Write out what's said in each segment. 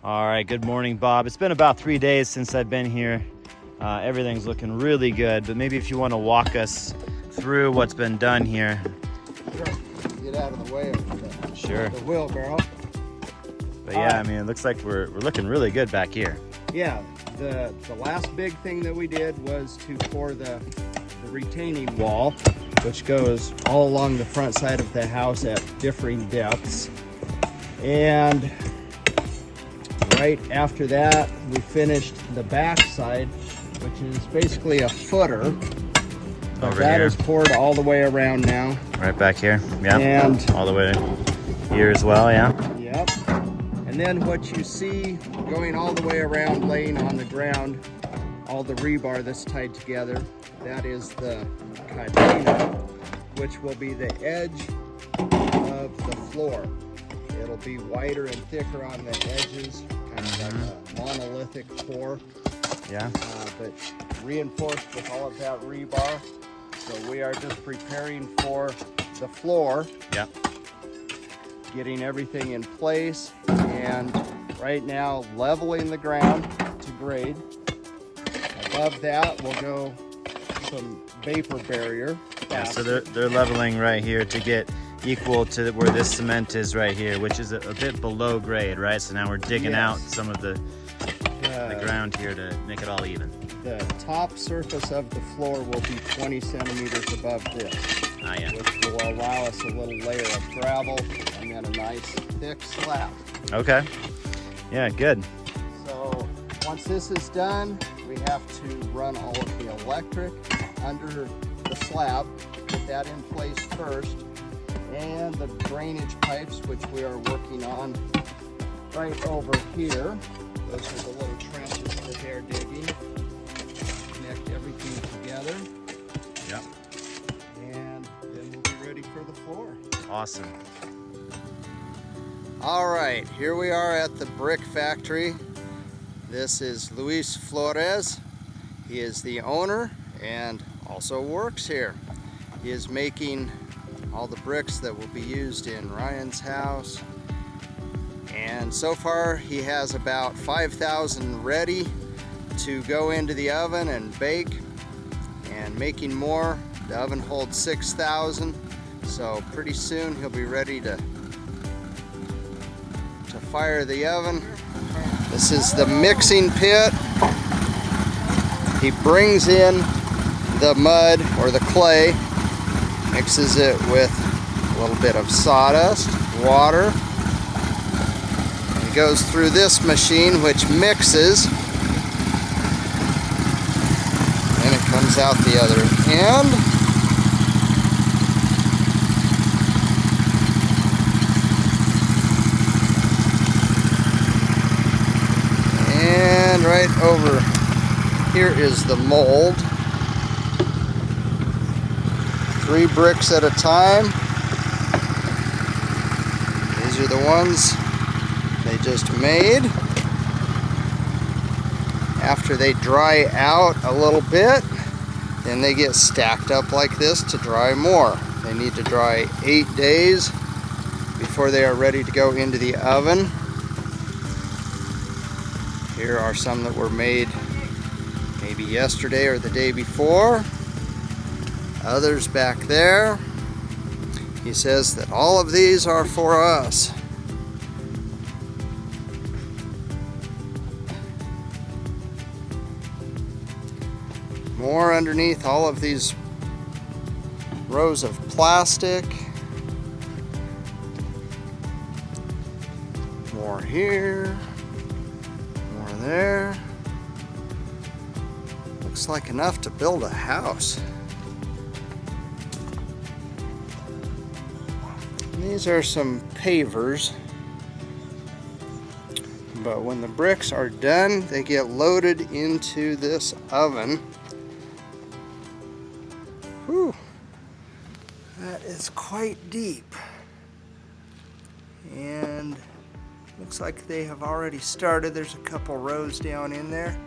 All right, good morning, Bob. It's been about 3 days since I've been here. Everything's looking really good, but maybe if you want to walk us through what's been done here. Sure. Get out of the way of the wheelbarrow. But yeah, I mean, it looks like we're looking really good back here. Yeah, the last big thing that we did was to pour the retaining wall, which goes all along the front side of the house at differing depths. And right after that, we finished the back side, which is basically a footer. Over that here. is poured all the way around now. Right back here, yeah. And all the way here as well, yeah. Yep. And then what you see going all the way around, laying on the ground, all the rebar that's tied together, that is the cadena, which will be the edge of the floor. It'll be wider and thicker on the edges, kind of like a monolithic pour. Yeah. But reinforced with all of that rebar. So we are just preparing for the floor. Yep. Getting everything in place, and right now leveling the ground to grade. Above that will go some vapor barrier. Yeah, so they're leveling right here to get equal to where this cement is right here, which is a bit below grade, right? So now we're digging out some of the ground here to make it all even. The top surface of the floor will be 20 centimeters above this, which will allow us a little layer of gravel and then a nice thick slab. Okay. Yeah, good. So once this is done, we have to run all of the electric under the slab, put that in place first, and the drainage pipes, which we are working on right over here. Those are the little trenches that they're digging. Connect everything together. Yep. And then we'll be ready for the floor. Awesome. All right, here we are at the brick factory. This is Luis Flores. He is the owner and also works here. He is making all the bricks that will be used in Ryan's house. And so far he has about 5,000 ready to go into the oven and bake, and making more. The oven holds 6,000, so pretty soon he'll be ready to fire the oven. This is the mixing pit. He brings in the mud or the clay, mixes it with a little bit of sawdust, water. It goes through this machine, which mixes, and it comes out the other end. And right over here is the mold. 3 bricks at a time. These are the ones they just made. After they dry out a little bit, then they get stacked up like this to dry more. They need to dry 8 days before they are ready to go into the oven. Here are some that were made maybe yesterday or the day before. Others back there. He says that all of these are for us. More underneath all of these rows of plastic. More here. More there. Looks like enough to build a house. These are some pavers, but when the bricks are done, they get loaded into this oven. Whew, that is quite deep, and looks like they have already started. There's a couple rows down in there.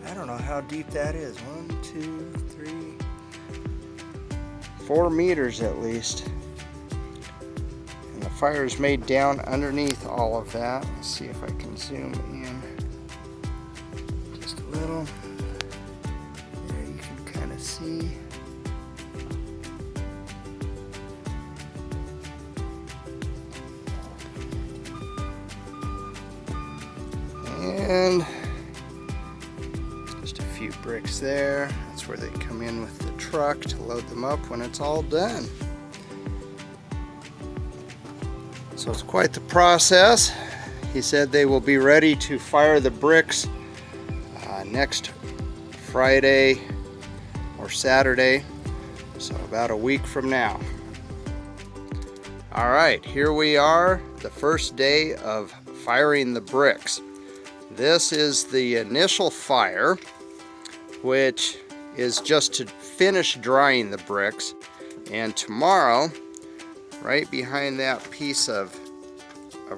I don't know how deep that is. 1, 2, 3, 4 meters at least. And the fire is made down underneath all of that. Let's see if I can zoom in just a little. There you can kind of see. And just a few bricks there. That's where they come in with the truck to load them up when it's all done. So it's quite the process. He said they will be ready to fire the bricks next Friday or Saturday, so about a week from now. All right, here we are, the first day of firing the bricks. This is the initial fire, which is just to finish drying the bricks. And tomorrow, right behind that piece of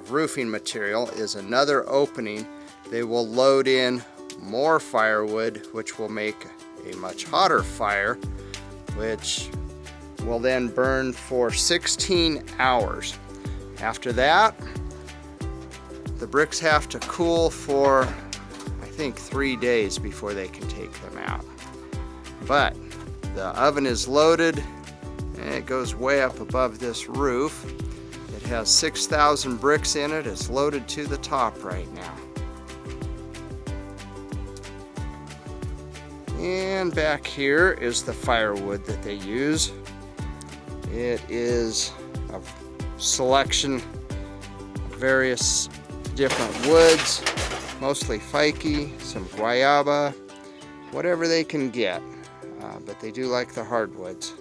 roofing material is another opening. They will load in more firewood, which will make a much hotter fire, which will then burn for 16 hours. After that, the bricks have to cool for, I think, 3 days before they can take them out. But the oven is loaded and it goes way up above this roof. It has 6,000 bricks in it. It's loaded to the top right now. And back here is the firewood that they use. It is a selection of various different woods, mostly ficus, some guayaba, whatever they can get, but they do like the hardwoods.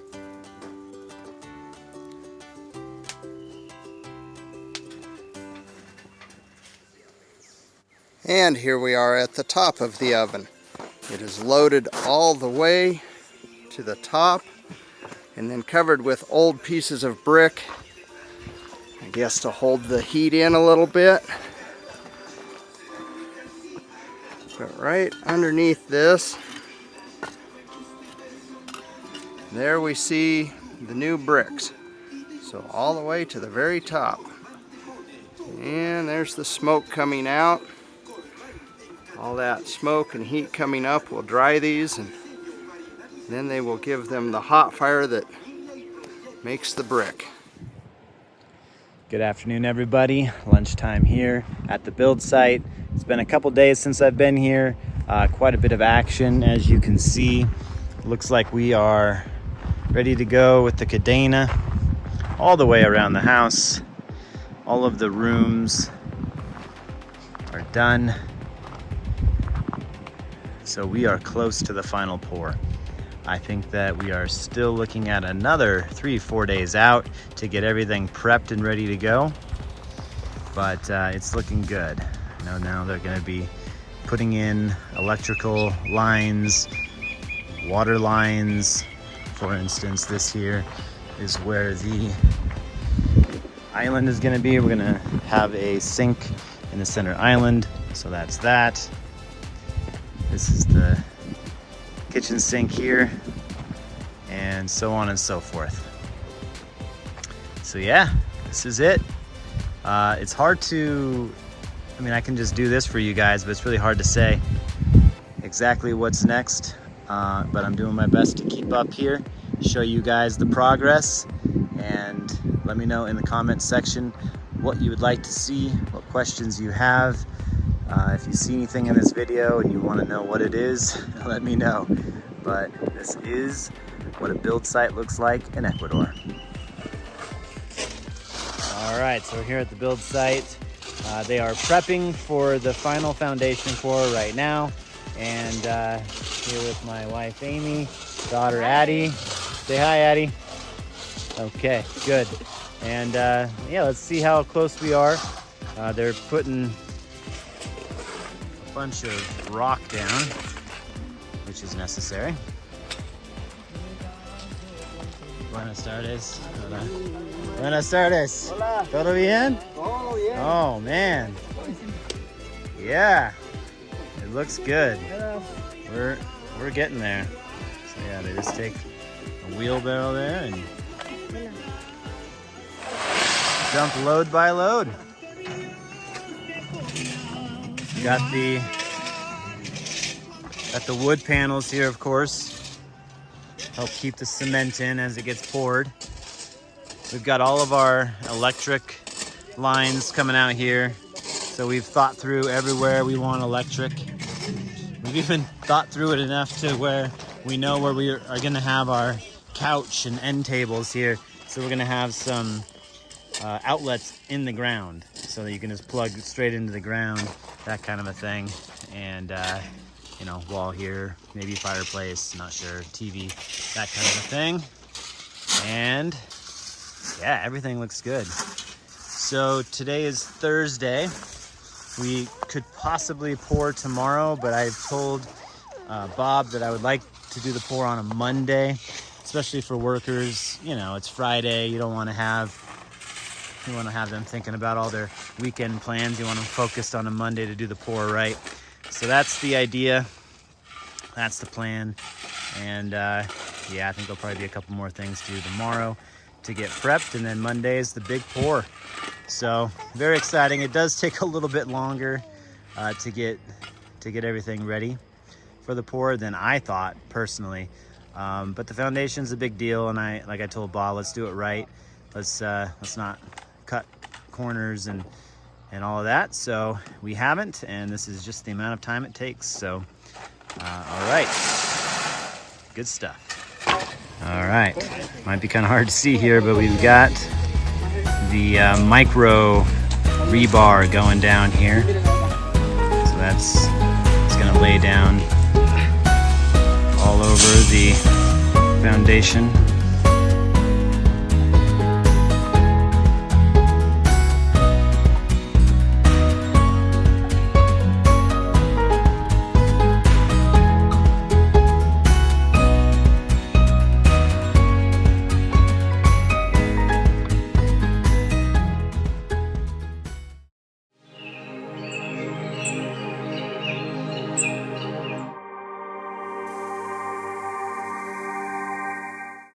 And here we are at the top of the oven. It is loaded all the way to the top and then covered with old pieces of brick, I guess to hold the heat in a little bit. But right underneath this, there we see the new bricks. So all the way to the very top. And there's the smoke coming out. All that smoke and heat coming up will dry these, and then they will give them the hot fire that makes the brick. Good afternoon, everybody. Lunchtime here at the build site. It's been a couple days since I've been here. Quite a bit of action, as you can see. Looks like we are ready to go with the cadena all the way around the house. All of the rooms are done. So we are close to the final pour. I think that we are still looking at another 3-4 days out to get everything prepped and ready to go. But it's looking good. I know now they're gonna be putting in electrical lines, water lines. For instance, this here is where the island is gonna be. We're gonna have a sink in the center island. So that's that. This is the kitchen sink here, and so on and so forth. So yeah, this is it. It's hard to, I mean, I can just do this for you guys, but it's really hard to say exactly what's next. But I'm doing my best to keep up here, show you guys the progress, and let me know in the comments section what you would like to see, what questions you have. If you see anything in this video and you want to know what it is, let me know. But this is what a build site looks like in Ecuador. All right, so we're here at the build site. They are prepping for the final foundation pour right now. And here with my wife, Amy, daughter, Addie. Say hi, Addie. Okay, good. And yeah, let's see how close we are. They're putting a bunch of rock down, which is necessary. Buenas tardes. Hola. Buenas tardes. Hola. ¿Todo bien? Oh, yeah. Oh, man. Yeah. It looks good. We're getting there. So yeah, they just take a wheelbarrow there and dump load by load. Got the wood panels here, of course. Help keep the cement in as it gets poured. We've got all of our electric lines coming out here. So we've thought through everywhere we want electric. We've even thought through it enough to where we know where we are gonna have our couch and end tables here. So we're gonna have some outlets in the ground so that you can just plug straight into the ground, that kind of a thing. And you know, wall here, maybe fireplace, not sure, TV, that kind of a thing. And yeah, everything looks good. So today is Thursday. We could possibly pour tomorrow, but I've told Bob that I would like to do the pour on a Monday, especially for workers. You know, it's Friday. You want to have them thinking about all their weekend plans. You want them focused on a Monday to do the pour right. So that's the idea. That's the plan. And yeah, I think there'll probably be a couple more things to do tomorrow to get prepped, and then Monday is the big pour. So very exciting. It does take a little bit longer to get everything ready for the pour than I thought personally, but the foundation's a big deal, and like I told Bob, let's do it right. Let's not cut corners and all of that. So we haven't, and this is just the amount of time it takes. So all right, good stuff. All right, might be kind of hard to see here, but we've got the micro rebar going down here. So it's gonna lay down all over the foundation.